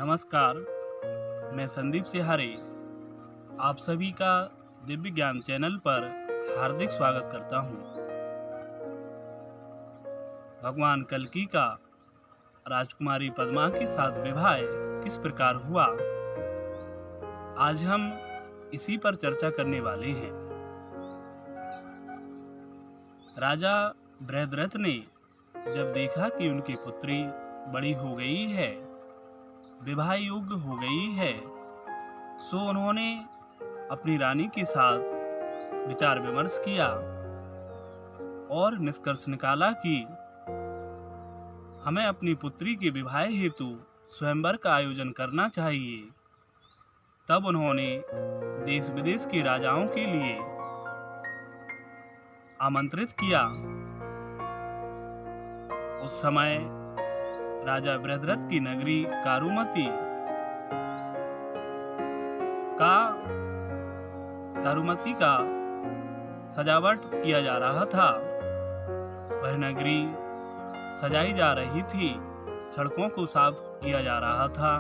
नमस्कार, मैं संदीप सिहारे आप सभी का दिव्य ज्ञान चैनल पर हार्दिक स्वागत करता हूँ। भगवान कल्कि का राजकुमारी पद्मा के साथ विवाह किस प्रकार हुआ, आज हम इसी पर चर्चा करने वाले हैं। राजा बृहद्रथ ने जब देखा कि उनकी पुत्री बड़ी हो गई है, विवाह योग्य हो गई है, सो उन्होंने अपनी रानी के साथ विचार विमर्श किया और निष्कर्ष निकाला कि हमें अपनी पुत्री के विवाह हेतु स्वयंवर का आयोजन करना चाहिए। तब उन्होंने देश विदेश के राजाओं के लिए आमंत्रित किया। उस समय राजा बृहद्रथ की नगरी कारुमती का सजावट किया जा रहा था। वह नगरी सजाई जा रही थी, सड़कों को साफ किया जा रहा था।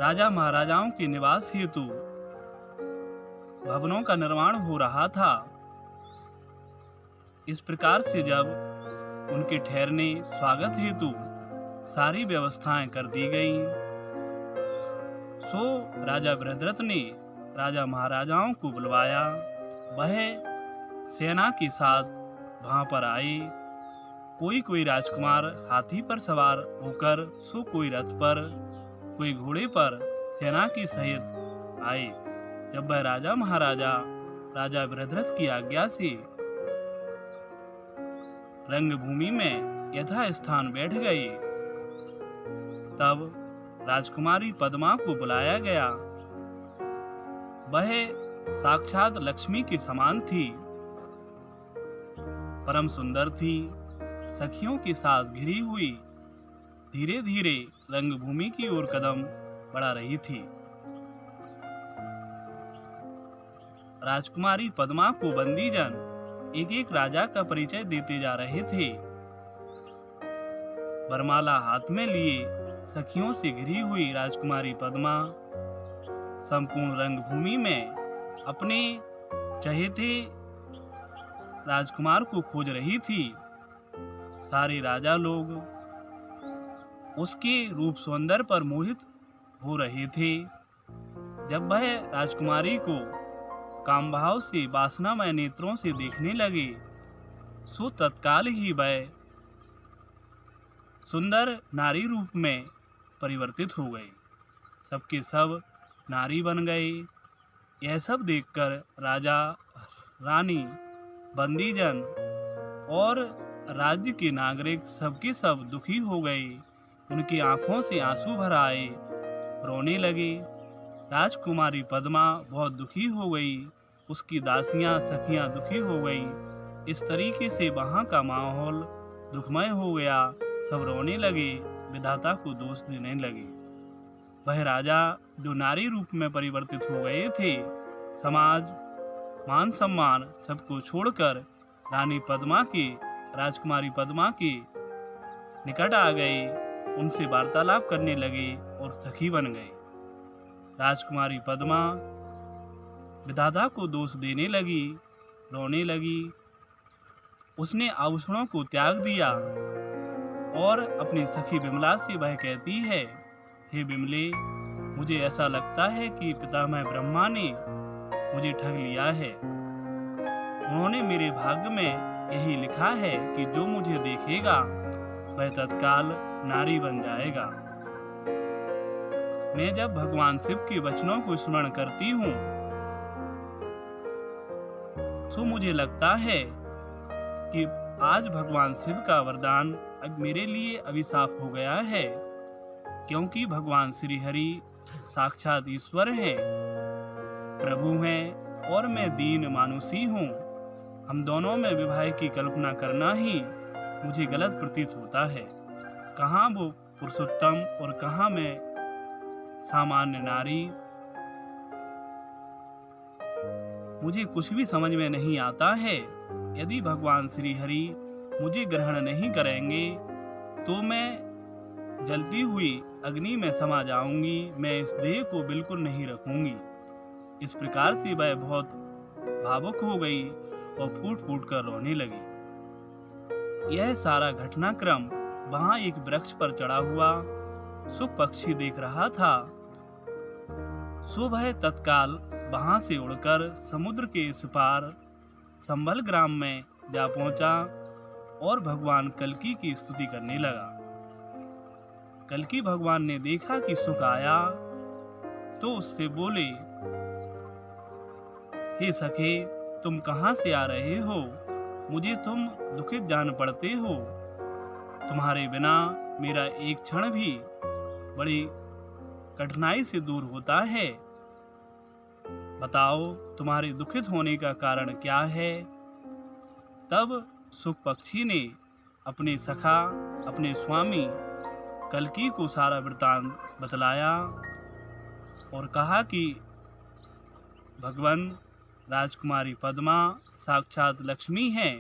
राजा महाराजाओं के निवास हेतु भवनों का निर्माण हो रहा था। इस प्रकार से जब उनके ठहरने स्वागत हेतु सारी व्यवस्थाएं कर दी गईं, सो राजा बृहद्रथ ने राजा महाराजाओं को बुलवाया। वह सेना के साथ वहां पर आए। कोई राजकुमार हाथी पर सवार होकर, सो कोई रथ पर, कोई घोड़े पर सेना के सहित आए। जब वह राजा महाराजा राजा बृहद्रथ की आज्ञा से रंगभूमि में यथास्थान बैठ गए, तब राजकुमारी पद्मा को बुलाया गया। वह साक्षात लक्ष्मी के समान थी, परम सुंदर थी, सखियों के साथ घिरी हुई धीरे धीरे रंगभूमि की ओर कदम बढ़ा रही थी। राजकुमारी पद्मा को बंदीजन एक एक राजा का परिचय देते जा रहे थे। वरमाला हाथ में लिए सखियों से घिरी हुई राजकुमारी पद्मा संपूर्ण रंगभूमि में अपने चहेते राजकुमार को खोज रही थी। सारे राजा लोग उसके रूप सौंदर्य पर मोहित हो रहे थे। जब वह राजकुमारी को कामभाव से वासनामय नेत्रों से देखने लगे, सो तत्काल ही वह सुंदर नारी रूप में परिवर्तित हो गए। सबके सब नारी बन गए। यह सब देखकर राजा, रानी, बंदीजन और राज्य के नागरिक सबके सब दुखी हो गए। उनकी आंखों से आंसू भर आए, रोने लगे। राजकुमारी पद्मा बहुत दुखी हो गई, उसकी दासियां सखियां दुखी हो गईं। इस तरीके से वहां का माहौल दुखमय हो गया। सब रोने लगे, विधाता को दोष देने लगे। वह राजा जो नारी रूप में परिवर्तित हो गए थे, समाज, मान सम्मान सबको छोड़कर राजकुमारी पद्मा के निकट आ गए, उनसे वार्तालाप करने लगे और सखी बन गए। राजकुमारी पद्मा विधाता को दोष देने लगी, रोने लगी। उसने आभूषणों को त्याग दिया और अपनी सखी विमला से वह कहती है, हे विमले, मुझे ऐसा लगता है कि पितामह ब्रह्मा ने मुझे ठग लिया है। उन्होंने मेरे भाग्य में यही लिखा है कि जो मुझे देखेगा वह तत्काल नारी बन जाएगा। मैं जब भगवान शिव के वचनों को स्मरण करती हूँ, तो मुझे लगता है कि आज भगवान शिव का वरदान अब मेरे लिए अभिशाप हो गया है, क्योंकि भगवान श्री हरि साक्षात ईश्वर हैं, प्रभु हैं और मैं दीन मानुषी हूँ। हम दोनों में विवाह की कल्पना करना ही मुझे गलत प्रतीत होता है। कहाँ वो पुरुषोत्तम और कहाँ मैं सामान्य नारी। मुझे कुछ भी समझ में नहीं आता है। यदि भगवान श्री हरि मुझे ग्रहण नहीं करेंगे तो मैं जलती हुई अग्नि में समा जाऊंगी, मैं इस देह को बिल्कुल नहीं रखूंगी। इस प्रकार से वह बहुत भावुक हो गई और फूट फूट कर रोने लगी। यह सारा घटनाक्रम वहां एक वृक्ष पर चढ़ा हुआ सुख पक्षी देख रहा था। सो वह तत्काल वहां से उड़कर समुद्र के इस पार संभल ग्राम में जा पहुंचा और भगवान कल्कि की स्तुति करने लगा। कल्कि भगवान ने देखा कि सुख आया तो उससे बोले, हे सखे, तुम कहां से आ रहे हो? मुझे तुम दुखित जान पड़ते हो। तुम्हारे बिना मेरा एक क्षण भी बड़ी कठिनाई से दूर होता है। बताओ, तुम्हारे दुखित होने का कारण क्या है? तब सुख पक्षी ने अपने सखा, अपने स्वामी कल्कि को सारा वृत्तांत बतलाया और कहा कि भगवान, राजकुमारी पद्मा साक्षात लक्ष्मी है।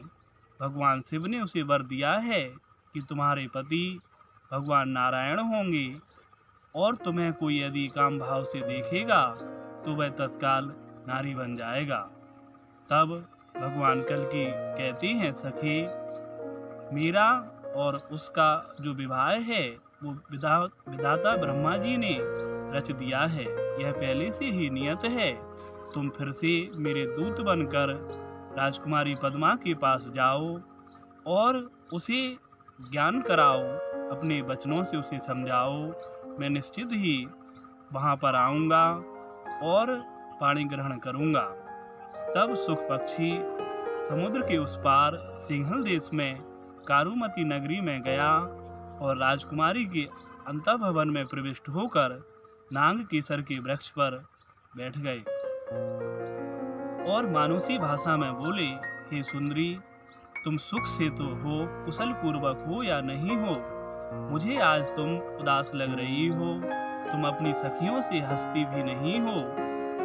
भगवान शिव ने उसे वर दिया है कि तुम्हारे पति भगवान नारायण होंगे और तुम्हें कोई यदि काम भाव से देखेगा तो वह तत्काल नारी बन जाएगा। तब भगवान कल्कि कहते हैं, सखी, मेरा और उसका जो विवाह है वो विधाता ब्रह्मा जी ने रच दिया है। यह पहले से ही नियत है। तुम फिर से मेरे दूत बनकर राजकुमारी पद्मा के पास जाओ और उसे ज्ञान कराओ, अपने वचनों से उसे समझाओ। मैं निश्चित ही वहां पर आऊंगा और पाणी ग्रहण करूंगा। तब सुख पक्षी समुद्र के उस पार सिंहल देश में कारुमती नगरी में गया और राजकुमारी के अंतःभवन में प्रविष्ट होकर नांग केसर के वृक्ष पर बैठ गए और मानुषी भाषा में बोले, हे सुंदरी, तुम सुख से तो हो, कुशल पूर्वक हो या नहीं हो? मुझे आज तुम उदास लग रही हो। तुम अपनी सखियों से हंसती भी नहीं हो।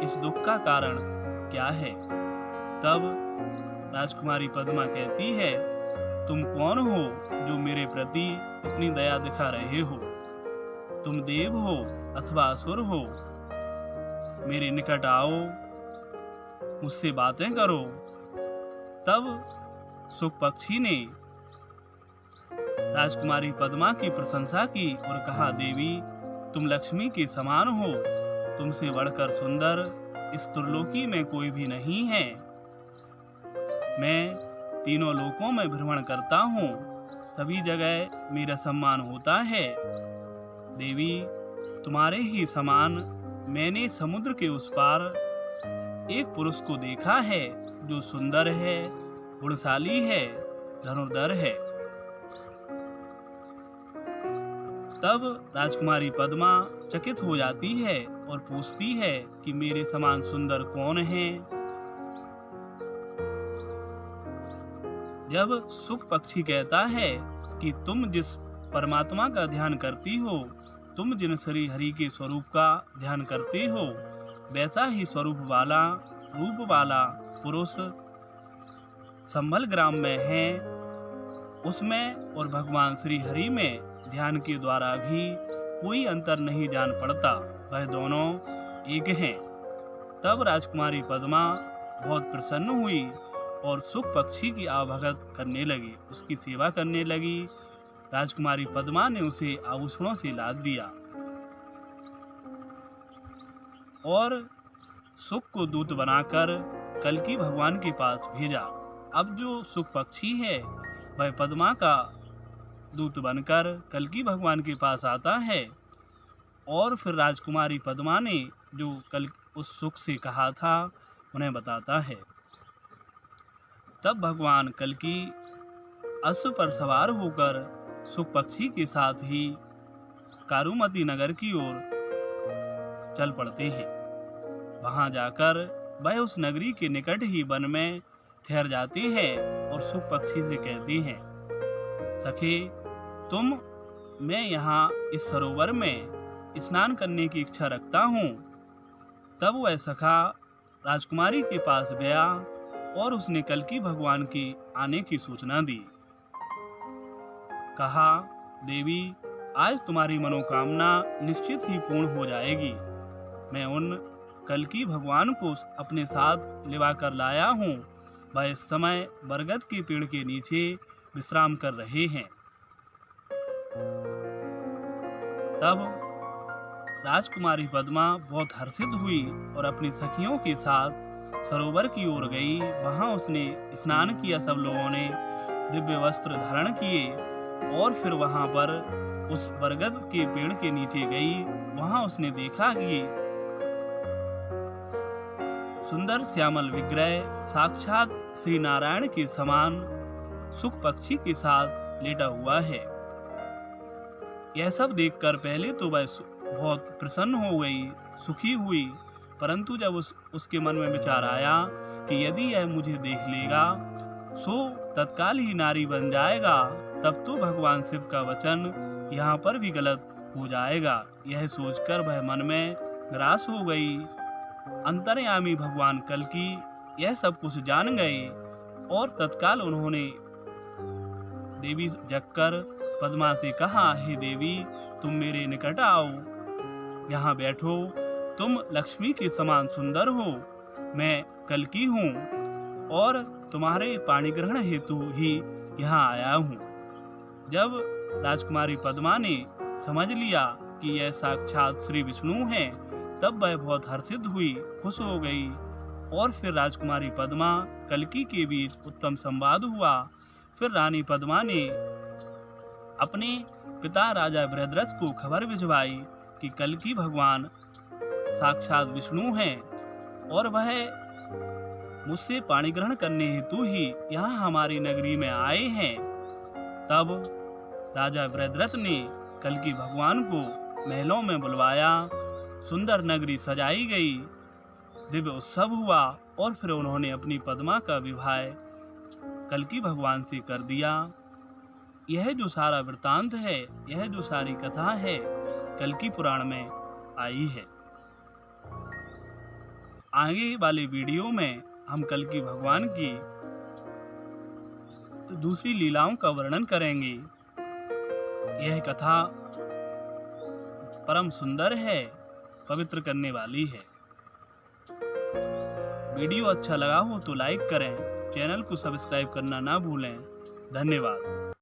इस दुख का कारण क्या है? तब राजकुमारी पद्मा कहती है, तुम कौन हो जो मेरे प्रति इतनी दया दिखा रहे हो? तुम देव हो अथवा असुर हो? मेरे निकट आओ, मुझसे बातें करो। तब सुख पक्षी ने राजकुमारी पद्मा की प्रशंसा की और कहा, देवी, तुम लक्ष्मी के समान हो। तुमसे बढ़कर सुंदर इस त्रिलोकी में कोई भी नहीं है। मैं तीनों लोकों में भ्रमण करता हूँ, सभी जगह मेरा सम्मान होता है। देवी, तुम्हारे ही समान मैंने समुद्र के उस पार एक पुरुष को देखा है जो सुंदर है, गुणशाली है, धनुर्धर है। तब राजकुमारी पद्मा चकित हो जाती है और पूछती है कि मेरे समान सुंदर कौन है? जब सुख पक्षी कहता है कि तुम जिस परमात्मा का ध्यान करती हो, तुम जिन श्री हरि के स्वरूप का ध्यान करते हो, वैसा ही स्वरूप वाला, रूप वाला पुरुष संभल ग्राम में है। उसमें और भगवान श्री हरि में ध्यान के द्वारा भी कोई अंतर नहीं जान पड़ता, वह दोनों एक हैं। तब राजकुमारी पद्मा बहुत प्रसन्न हुई और सुख पक्षी की आवभगत करने लगी, उसकी सेवा करने लगी। राजकुमारी पद्मा ने उसे आभूषणों से लाद दिया और सुख को दूत बनाकर कल्कि भगवान के पास भेजा। अब जो सुख पक्षी है वह पद्मा का दूत बनकर कल्कि भगवान के पास आता है और फिर राजकुमारी पद्मा ने जो कल उस सुख से कहा था उन्हें बताता है। तब भगवान कल्कि अश्व पर सवार होकर सुख पक्षी के साथ ही कारुमती नगर की ओर चल पड़ते हैं। वहां जाकर वह उस नगरी के निकट ही वन में ठहर जाते हैं और सुख पक्षी से कहते हैं, सखे, मैं यहाँ इस सरोवर में स्नान करने की इच्छा रखता हूँ। तब वह सखा राजकुमारी के पास गया और उसने कल्कि भगवान की आने की सूचना दी। कहा, देवी, आज तुम्हारी मनोकामना निश्चित ही पूर्ण हो जाएगी। मैं उन कल्कि भगवान को अपने साथ लिवा कर लाया हूँ। वह इस समय बरगद के पेड़ के नीचे विश्राम कर रहे हैं। तब राजकुमारी पद्मा बहुत हर्षित हुई और अपनी सखियों के साथ सरोवर की ओर गई। वहां उसने स्नान किया। सब लोगों ने दिव्य वस्त्र धारण किए और फिर वहां पर उस बरगद के पेड़ के नीचे गई। वहां उसने देखा कि सुंदर श्यामल विग्रह साक्षात श्री नारायण के समान सुख पक्षी के साथ लेटा हुआ है। यह सब देखकर पहले तो वह बहुत प्रसन्न हो गई, सुखी हुई, परंतु जब उसके मन में विचार आया कि यदि यह मुझे देख लेगा सो तत्काल ही नारी बन जाएगा, तब तो भगवान शिव का वचन यहाँ पर भी गलत हो जाएगा। यह सोचकर वह मन में निराश हो गई। अंतर्यामी भगवान कल्कि यह सब कुछ जान गए और तत्काल उन्होंने देवी जगकर पद्मा से कहा, हे देवी, तुम मेरे निकट आओ, यहाँ बैठो। तुम लक्ष्मी के समान सुंदर हो। मैं कल्कि हूँ और तुम्हारे पाणी ग्रहण हेतु ही यहाँ आया हूँ। जब राजकुमारी पद्मा ने समझ लिया कि यह साक्षात श्री विष्णु हैं, तब वह बहुत हर्षित हुई, खुश हो गई। और फिर राजकुमारी पद्मा कल्कि के बीच उत्तम संवाद हुआ। फिर रानी पद्मा ने अपने पिता राजा बृहद्रथ को खबर भिजवाई कि कल्कि भगवान साक्षात विष्णु हैं और वह मुझसे पाणी ग्रहण करने हेतु ही यहाँ हमारी नगरी में आए हैं। तब राजा बृहद्रथ ने कल्कि भगवान को महलों में बुलवाया। सुंदर नगरी सजाई गई, दिव्य उत्सव हुआ और फिर उन्होंने अपनी पद्मा का विवाह कल्कि भगवान से कर दिया। यह जो सारा वृतांत है, यह जो सारी कथा है, कल्कि पुराण में आई है। आगे वाले वीडियो में हम कल्कि भगवान की दूसरी लीलाओं का वर्णन करेंगे। यह कथा परम सुंदर है, पवित्र करने वाली है। वीडियो अच्छा लगा हो तो लाइक करें, चैनल को सब्सक्राइब करना ना भूलें। धन्यवाद।